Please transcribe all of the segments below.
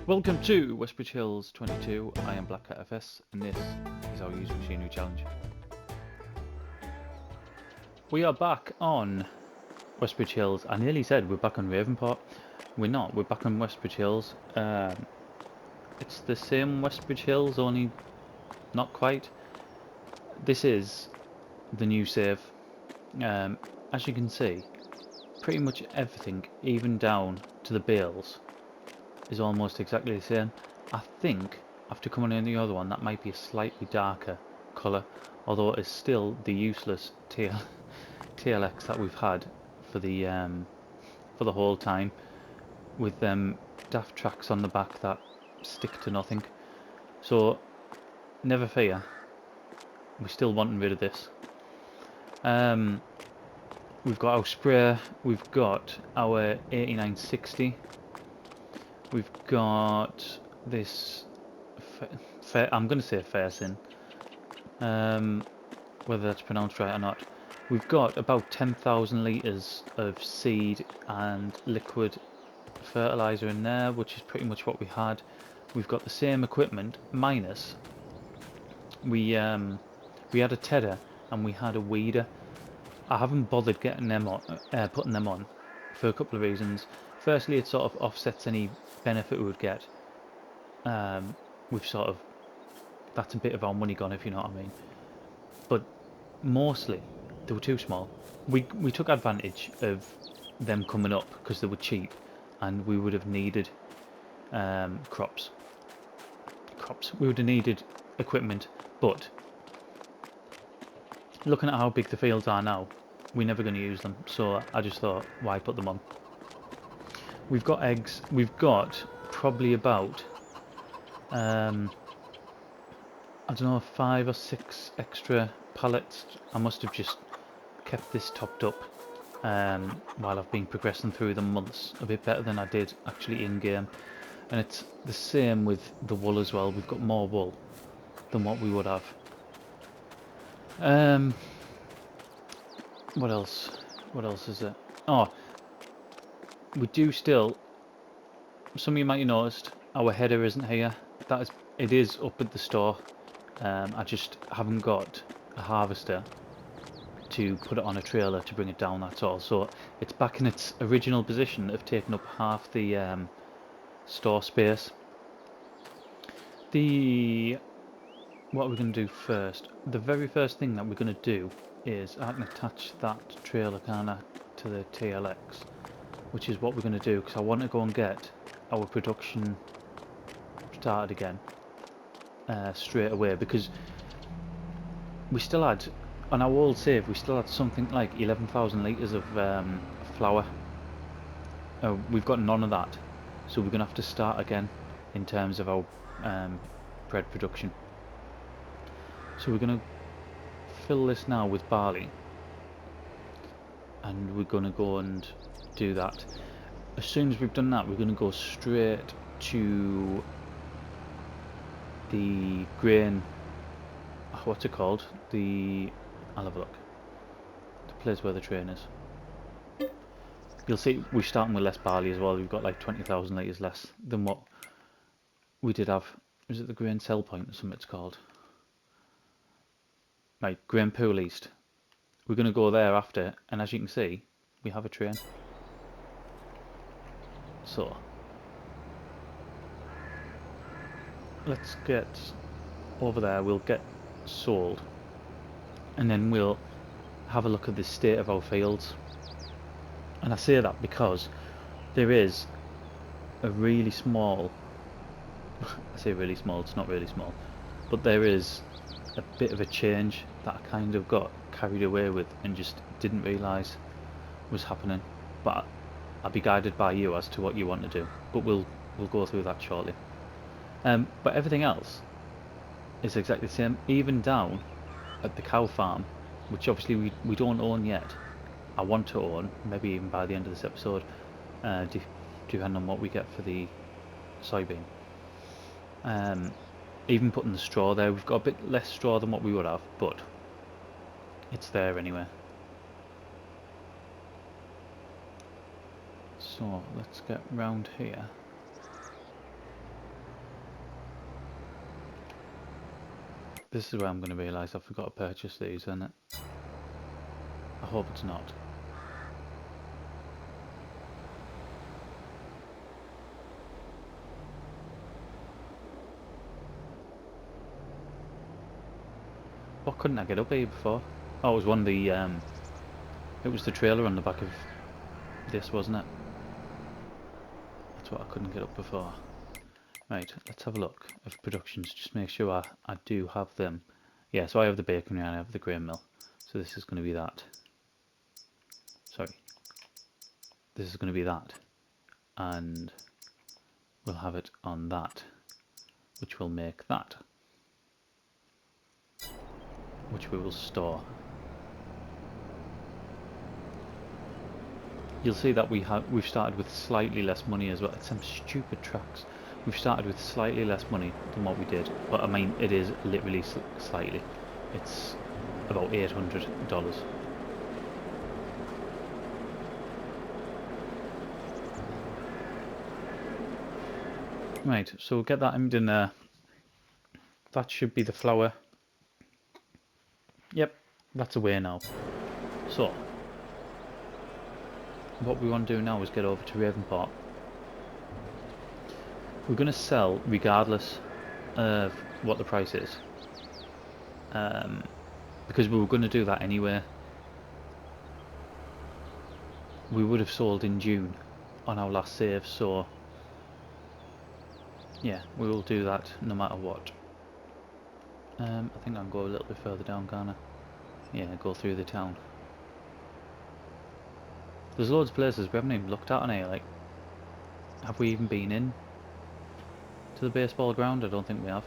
Welcome to Westbridge Hills 22. I am Black Cat FS, and this is our Use Machinery Challenge. We are back on Westbridge Hills. I nearly said we're back on Ravenport. We're not. We're back on Westbridge Hills. It's the same Westbridge Hills, only not quite. This is the new save. As you can see, pretty much everything, even down to the bales, is almost exactly the same. I think after coming in the other one, that might be a slightly darker colour, although it's still the useless TLX that we've had for the whole time, with daft tracks on the back that stick to nothing. So never fear, we're still wanting rid of this. We've got our sprayer, we've got our 8960, we've got this I'm going to say Fairsin, whether that's pronounced right or not. We've got about 10,000 litres of seed and liquid fertiliser in there, which is pretty much what we had. We've got the same equipment, minus we had a tedder and we had a weeder. I haven't bothered getting them on, putting them on, for a couple of reasons. Firstly, it sort of offsets any benefit we would get. We've sort of, that's a bit of our money gone, if you know what I mean. But mostly, they were too small. We took advantage of them coming up because they were cheap, and we would have needed crops. We would have needed equipment, but looking at how big the fields are now, we're never going to use them. So I just thought, why put them on? We've got eggs. We've got probably about I don't know, 5 or 6 extra pallets. I must have just kept this topped up while I've been progressing through the months a bit better than I did actually in game. And it's the same with the wool as well. We've got more wool than what we would have. What else? What else is there? Oh, we do still. Some of you might have noticed our header isn't here. It is up at the store. I just haven't got a harvester to put it on a trailer to bring it down, that's all. So it's back in its original position of taking up half the store space. What are we going to do first? The very first thing that we're going to do is I can attach that trailer kinda to the TLX, which is what we're going to do, because I want to go and get our production started again straight away, because we still had, on our old save, we still had something like 11,000 litres of flour. We've got none of that, so we're going to have to start again in terms of our bread production. So we're going to fill this now with barley, and we're going to go and do that. As soon as we've done that, we're going to go straight to the grain, what's it called? I'll have a look. The place where the train is. You'll see we're starting with less barley as well. We've got like 20,000 litres less than what we did have. Is it the grain sell point or something it's called? Right, grain pool east. We're going to go there after, and as you can see, we have a train. So let's get over there, we'll get sold, and then we'll have a look at the state of our fields. And I say that because there is a really small, I say really small, it's not really small, but there is a bit of a change that I kind of got carried away with and just didn't realise was happening. But I'll be guided by you as to what you want to do, but we'll go through that shortly. But everything else is exactly the same, even down at the cow farm, which obviously we don't own yet. I want to own, maybe even by the end of this episode, depending on what we get for the soybean. Even putting the straw there, we've got a bit less straw than what we would have, but it's there anyway. So let's get round here. This is where I'm going to realise I forgot to purchase these, isn't it? I hope it's not. What couldn't I get up here before? Oh, it was one of the, it was the trailer on the back of this, wasn't it? That's what I couldn't get up before. Right, let's have a look of productions, just make sure I do have them. Yeah, so I have the bakery and I have the grain mill. So this is going to be that. Sorry. This is going to be that. And we'll have it on that, which will make that, which we will store. You'll see that we've started with slightly less money as well. It's some stupid tracks. We've started with slightly less money than what we did, but I mean it is literally slightly. It's about $800. Right, so we'll get that emptied in there. That should be the flour. Yep, that's away now. So what we want to do now is get over to Ravenport. We're going to sell regardless of what the price is, because we were going to do that anyway. We would have sold in June on our last save, so yeah, we will do that no matter what. I think I'll go a little bit further down, can't I? Yeah, go through the town. There's loads of places we haven't even looked at on here. Like, have we even been in to the baseball ground? I don't think we have.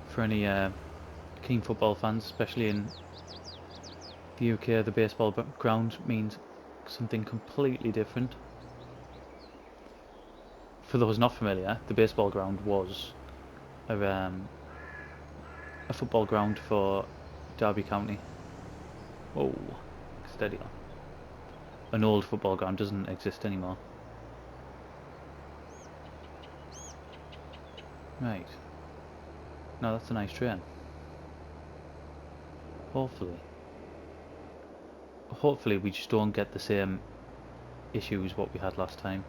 For any keen football fans, especially in the UK, the baseball ground means something completely different. For those not familiar, the baseball ground was a football ground for Derby County. Whoa, steady on. An old football ground doesn't exist anymore. Right. Now that's a nice train. Hopefully we just don't get the same issues what we had last time.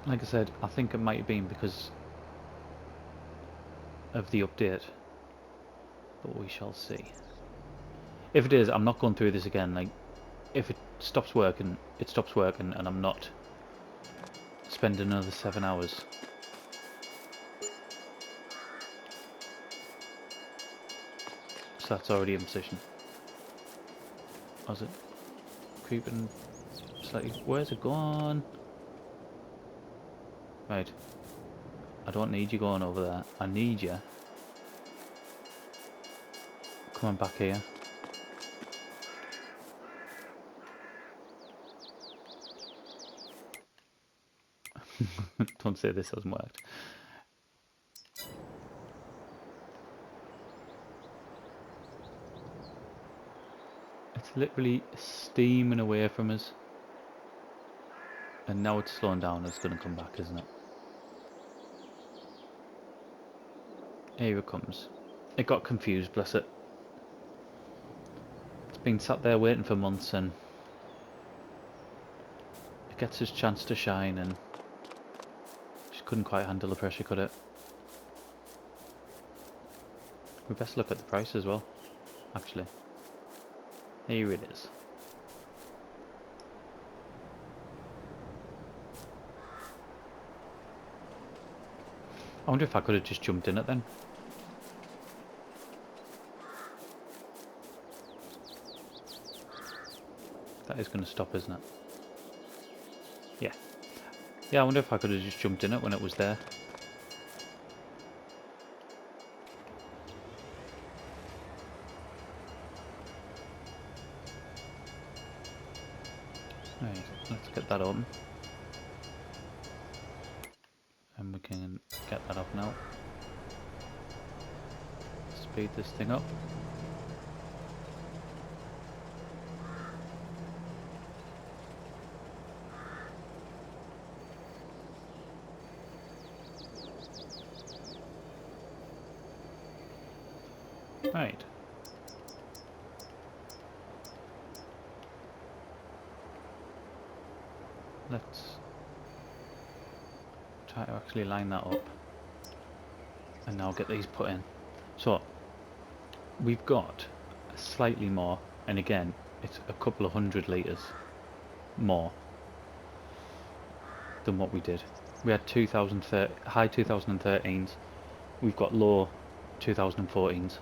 Like I said, I think it might have been because of the update, but we shall see. If it is, I'm not going through this again. Like, if it stops working, it stops working, and I'm not spending another 7 hours. So that's already in position. How's it creeping slightly? Where's it gone? Right. I don't need you going over there. I need you coming back here. Don't say this hasn't worked. It's literally steaming away from us. And now it's slowing down. It's going to come back, isn't it? Here it comes. It got confused, bless it. It's been sat there waiting for months, and it gets its chance to shine, and just couldn't quite handle the pressure, could it? We best look at the price as well, actually. Here it is. I wonder if I could have just jumped in it then. That is going to stop, isn't it? Yeah. Yeah, I wonder if I could have just jumped in it when it was there. Right, let's get that open. And we can get that up now. Speed this thing up. Right. Let's try to actually line that up. And now get these put in. So, we've got slightly more, and again, it's a couple of 100 litres more than what we did. We had high 2013s, we've got low 2014s.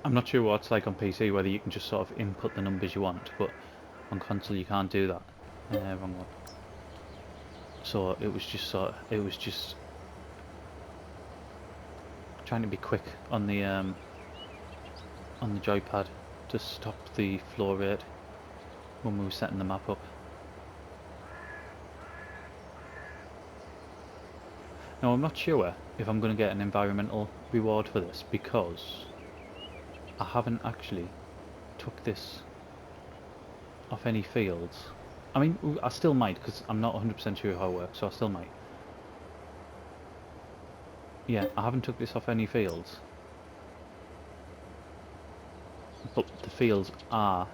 I'm not sure what it's like on PC, whether you can just sort of input the numbers you want, but on console you can't do that. Wrong one. So it was just trying to be quick on the joypad to stop the flow rate when we were setting the map up. Now I'm not sure if I'm going to get an environmental reward for this, because I haven't actually took this off any fields. I mean, I still might, because I'm not 100% sure how it works, so I still might. Yeah, I haven't took this off any fields, but the fields are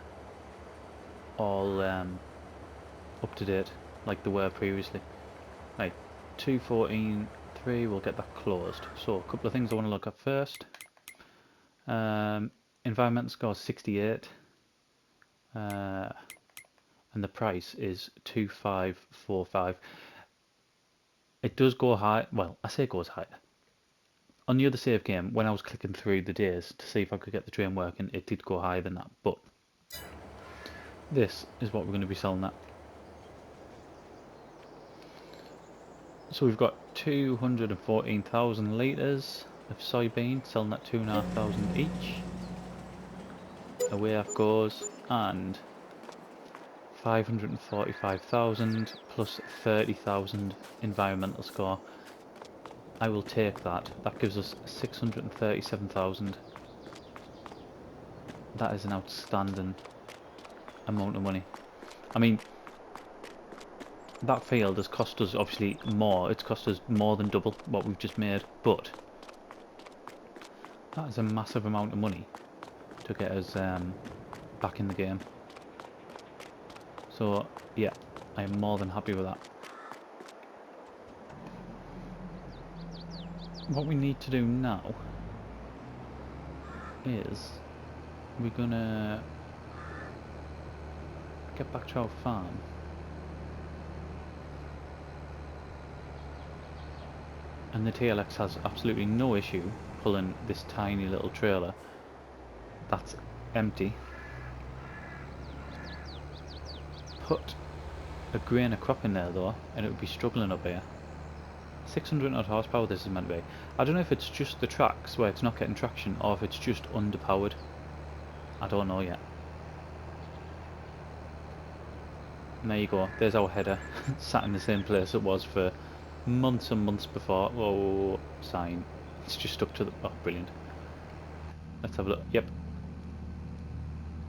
all up to date, like they were previously. Right, 2.14.3, we'll get that closed. So, a couple of things I want to look at first. Environmental score is 68, and the price is 2545. It does go high. Well, I say it goes higher. On the other save game, when I was clicking through the days to see if I could get the train working, it did go higher than that. But this is what we're going to be selling at. So we've got 214,000 litres of soybean, selling at 2,500 each. Away that goes, and 545,000 plus 30,000 environmental score. I will take that. That gives us 637,000. That is an outstanding amount of money. I mean, that field has cost us obviously more. It's cost us more than double what we've just made, but that is a massive amount of money to get us back in the game. So yeah, I am more than happy with that. What we need to do now is we're gonna get back to our farm. And the TLX has absolutely no issue pulling this tiny little trailer that's empty. Put a grain of crop in there though, and it would be struggling up here. 600 odd horsepower this is meant to be. I don't know if it's just the tracks where it's not getting traction, or if it's just underpowered. I don't know yet. And there you go, there's our header, sat in the same place it was for months and months before. Oh, sign. It's just stuck to the... oh, brilliant. Let's have a look. Yep.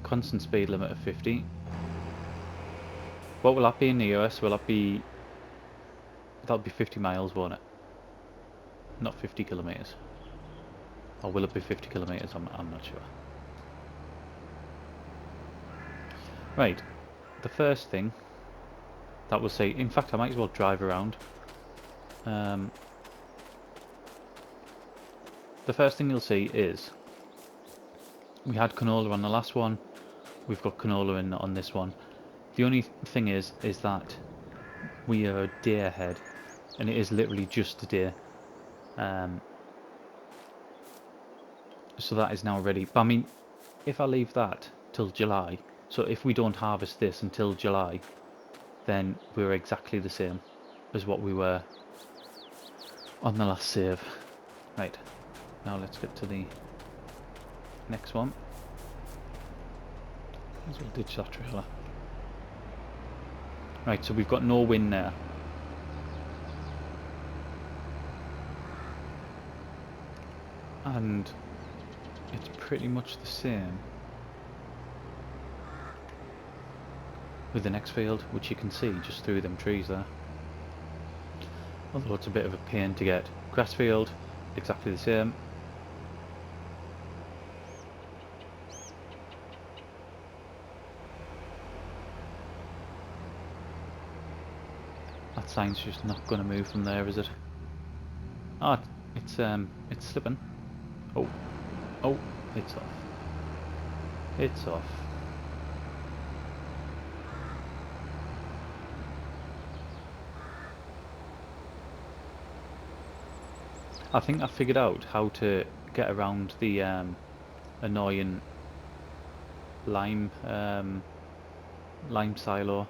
Constant speed limit of 50. What will that be in the US? Will that be... that'll be 50 miles, won't it? Not 50 kilometres. Or will it be 50 kilometres? I'm not sure. Right. The first thing that will say... in fact, I might as well drive around. The first thing you'll see is... we had canola on the last one. We've got canola in on this one. The only thing is that we are a day ahead, and it is literally just a day. So that is now ready. But I mean, if I leave that till July, so if we don't harvest this until July, then we're exactly the same as what we were on the last save. Right, now let's get to the next one. Might as well ditch that trailer. Right, so we've got no wind there. And it's pretty much the same with the next field, which you can see just through them trees there. Although it's a bit of a pain to get. Grass field, exactly the same. That sign's just not going to move from there, is it? Ah, it's slipping. Oh, oh, it's off. It's off. I think I figured out how to get around the annoying lime silo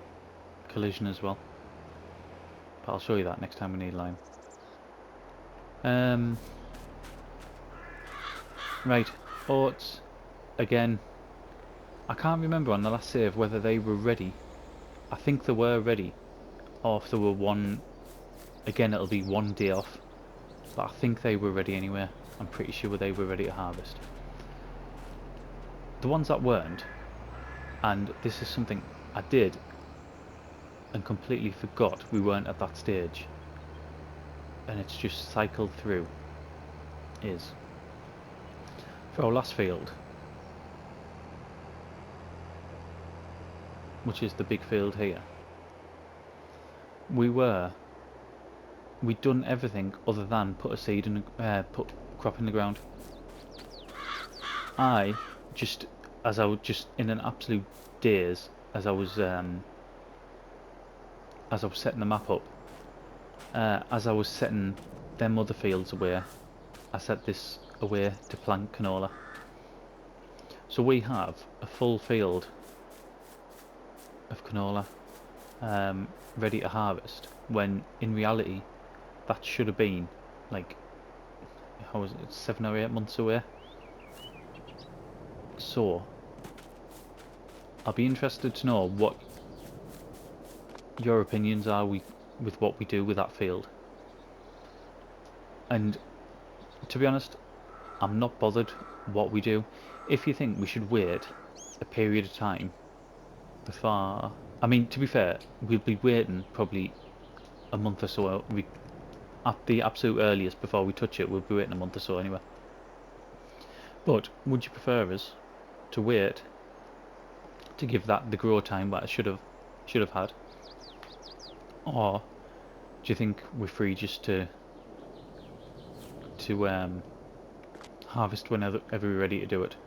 collision as well. But I'll show you that next time we need lime. Right, oats again. I can't remember on the last save whether they were ready. I think they were ready, or if there were one. Again, it'll be one day off. But I think they were ready anyway. I'm pretty sure they were ready to harvest. The ones that weren't, and this is something I did and completely forgot we weren't at that stage, and it's just cycled through, is for our last field, which is the big field here. We'd done everything other than put a seed in, put crop in the ground. I was just in an absolute daze as I was setting the map up. As I was setting them other fields away, I set this away to plant canola. So we have a full field of canola ready to harvest, when in reality that should have been like, how was it, 7 or 8 months away. So I'll be interested to know what your opinions are with what we do with that field. And to be honest, I'm not bothered what we do. If you think we should wait a period of time before, I mean, to be fair, we'll be waiting probably a month or so. At the absolute earliest, before we touch it, we'll be waiting a month or so anyway. But would you prefer us to wait to give that the grow time that it should have had, or do you think we're free just to harvest whenever we're ready to do it?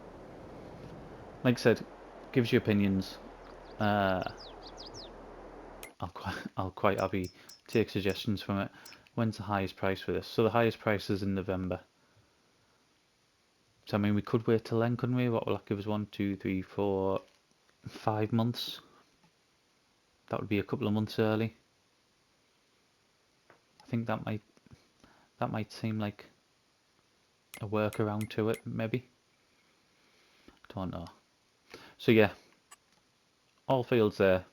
Like I said, gives you opinions. I'll quite happy take suggestions from it. When's the highest price for this? So the highest price is in November. So I mean, we could wait till then, couldn't we? What will that give us? 1, 2, 3, 4, 5 months. That would be a couple of months early. I think that might seem like a workaround to it, maybe. Don't know. So yeah, all fields there,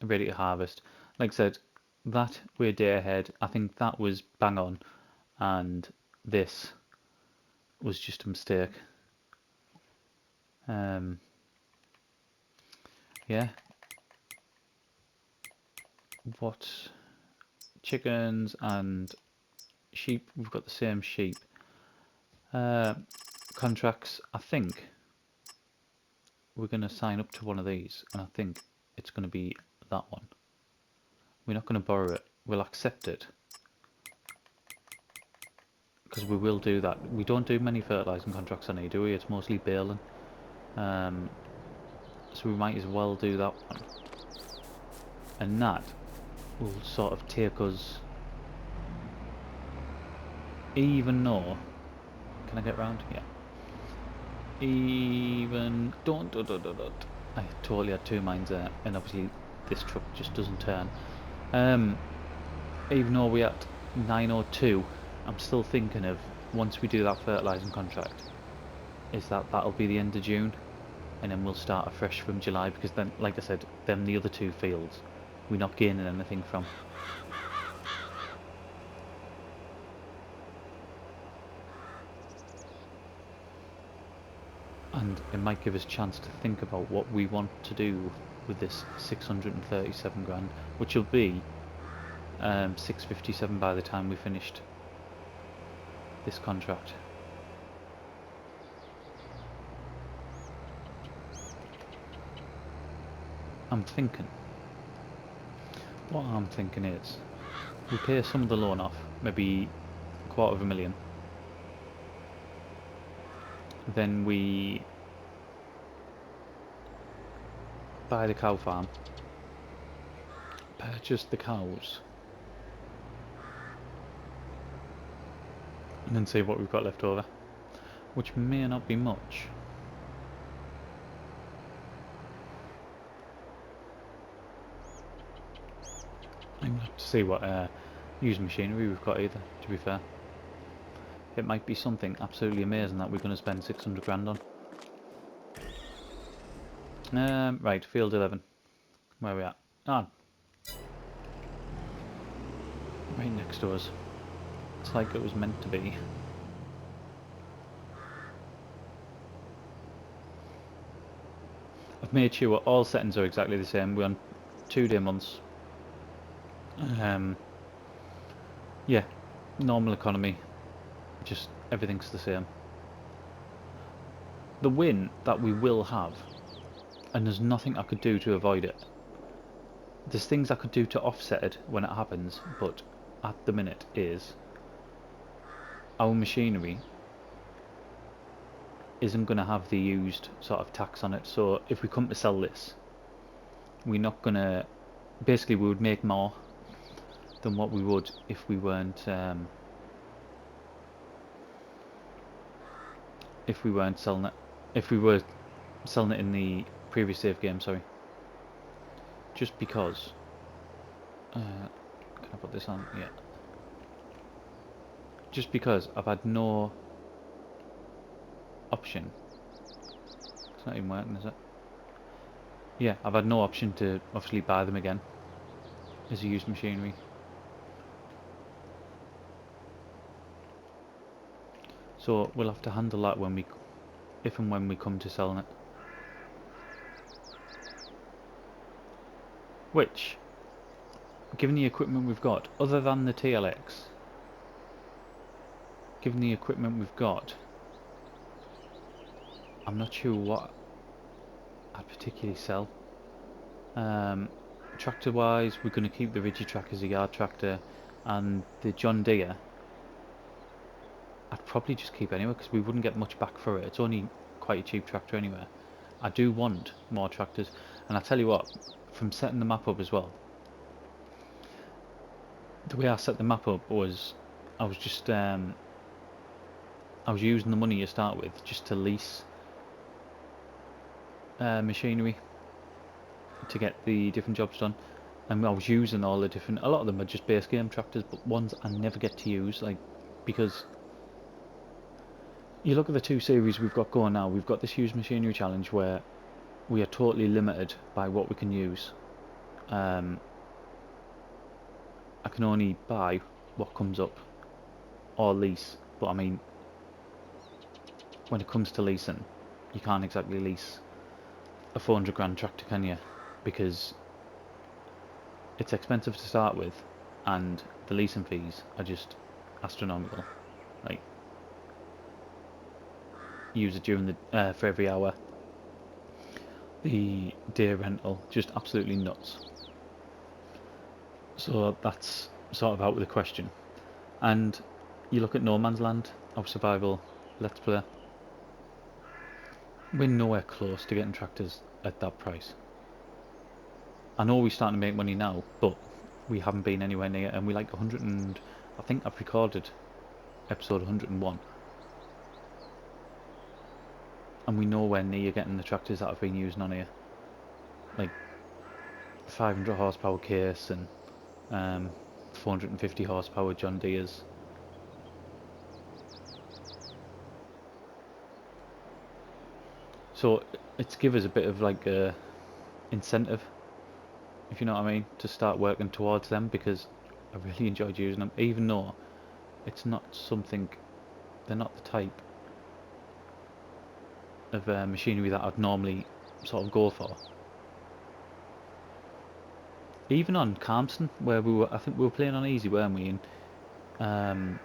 ready to harvest. Like I said, that we're a day ahead. I think that was bang on, and this was just a mistake. Yeah. What chickens and sheep? We've got the same sheep. Contracts. I think we're going to sign up to one of these, and I think it's going to be that one. We're not going to borrow it. We'll accept it, because we will do that. We don't do many fertilising contracts on here, do we? It's mostly baling. So we might as well do that one. And that will sort of take us, even though... Can I get round? Yeah. Even... Don't. I totally had two minds there, and obviously this truck just doesn't turn. Even though we're at 902, I'm still thinking of, once we do that fertilising contract, is that'll be the end of June, and then we'll start afresh from July, because then, like I said, then the other two fields we're not gaining anything from. And it might give us a chance to think about what we want to do with this 637 grand, which will be 657 by the time we finished this contract. What I'm thinking is, we pay some of the loan off, maybe $250,000. Then we buy the cow farm, purchase the cows, and then see what we've got left over, which may not be much. I'm gonna have to see what used machinery we've got either, to be fair. It might be something absolutely amazing that we're going to spend 600 grand on. Right, field 11. Where are we at? Ah, right next to us. It's like it was meant to be. I've made sure all settings are exactly the same. We're on 2-day months. Yeah, normal economy. Just everything's the same. The win that we will have, and there's nothing I could do to avoid it. There's things I could do to offset it when it happens, but at the minute is our machinery isn't going to have the used sort of tax on it. So if we come to sell this, we're not going to, basically we would make more than what we would if we weren't selling it, if we were selling it in the previous save game, sorry. Just because can I put this on? Yeah. Just because I've had no option. It's not even working, is it? Yeah, I've had no option to obviously buy them again as a used machinery. So we'll have to handle that when we, if and when we come to selling it. Which, given the equipment we've got, other than the TLX, given the equipment we've got, I'm not sure what I'd particularly sell. Tractor wise, we're going to keep the Rigitrack as a yard tractor, and the John Deere I'd probably just keep anyway because we wouldn't get much back for it. It's only quite a cheap tractor anyway. I do want more tractors, and I tell you what, from setting the map up as well, the way I set the map up was I was just I was using the money you start with just to lease machinery to get the different jobs done, and I was using all the different, a lot of them are just base game tractors, but ones I never get to use, like, because you look at the 2 series we've got going now. We've got this used machinery challenge where we are totally limited by what we can use. I can only buy what comes up or lease, but I mean, when it comes to leasing, you can't exactly lease a 400 grand tractor, can you? Because it's expensive to start with, and the leasing fees are just astronomical. Like, use it during the for every hour. The day rental, just absolutely nuts. So that's sort of out of the question. And you look at No Man's Land, our survival let's play. We're nowhere close to getting tractors at that price. I know we're starting to make money now, but we haven't been anywhere near, and we like 100 and I think I've recorded episode 101. And we nowhere near getting the tractors that I've been using on here. Like 500 horsepower case and 450 horsepower John Deere's. So it's give us a bit of like a incentive, if you know what I mean, to start working towards them, because I really enjoyed using them, even though it's not something, they're not the type of machinery that I'd normally sort of go for. Even on Carmston, where I think we were playing on easy, weren't we? And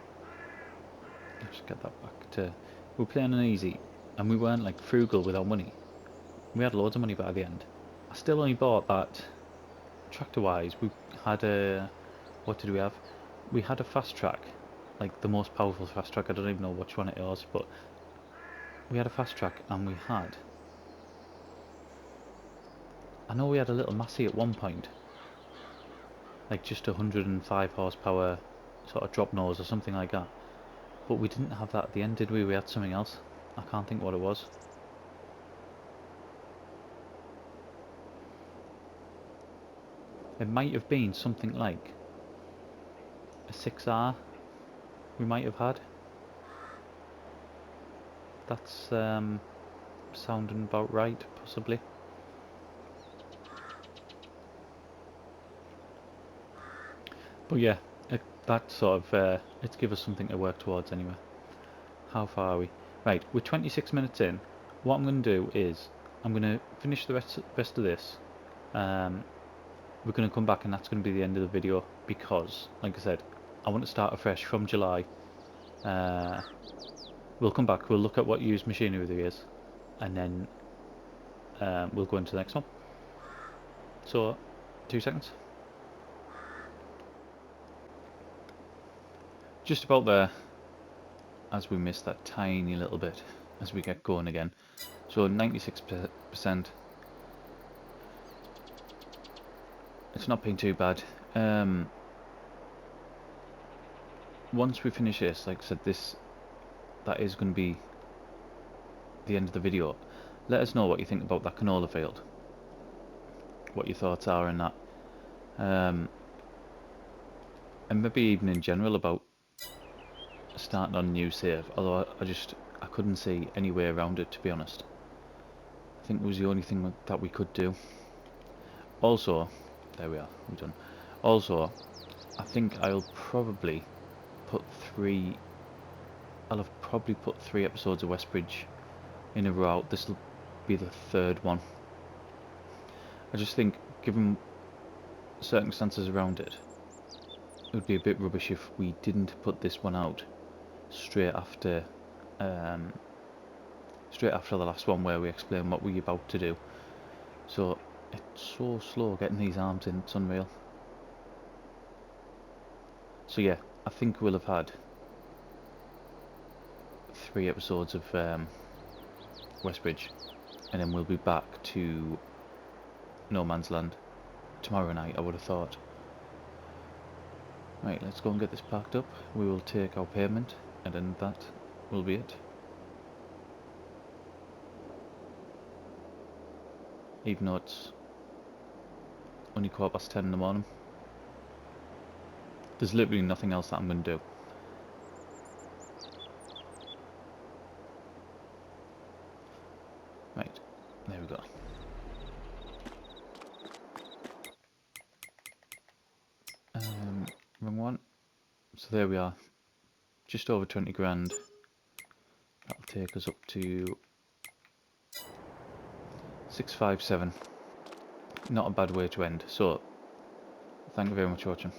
let's get that back to, we were playing on easy, and we weren't like frugal with our money. We had loads of money by the end. I still only bought that tractor-wise. We had a, what did we have? We had a fast track, like the most powerful fast track. I don't even know which one it was, but we had a fast track, and we had, I know we had a little Massey at one point, like just 105 horsepower sort of drop nose or something like that. But we didn't have that at the end, did we? We had something else. I can't think what it was. It might have been something like a 6R we might have had. That's sounding about right, possibly. But yeah, that sort of, let's give us something to work towards anyway. How far are we? Right, we're 26 minutes in. What I'm going to do is, I'm going to finish the rest of this. We're going to come back and that's going to be the end of the video because, like I said, I want to start afresh from July. We'll come back, we'll look at what used machinery there is, and then we'll go into the next one. So, 2 seconds. Just about there, as we miss that tiny little bit as we get going again. So 96%. It's not been too bad. Once we finish this, like I said, that is going to be the end of the video. Let us know what you think about that canola field. What your thoughts are on that. And maybe even in general about starting on a new save, although I couldn't see any way around it, to be honest. I think it was the only thing that we could do. Also, there we are, we're done. Also, I think I'll probably put I'll have probably put 3 episodes of Westbridge in a row. This will be the 3rd one. I just think, given circumstances around it, it would be a bit rubbish if we didn't put this one out straight after the last one where we explain what we're about to do. So it's so slow getting these arms in, it's unreal. So yeah, I think we'll have had 3 episodes of Westbridge, and then we'll be back to No Man's Land tomorrow night, I would have thought. Right, let's go and get this packed up. We will take our payment, and then that will be it. Even though it's only 10:15 in the morning. There's literally nothing else that I'm going to do. Right, there we go. Wrong one. So there we are. Just over 20 grand. That'll take us up to 657. Not a bad way to end. So, thank you very much for watching.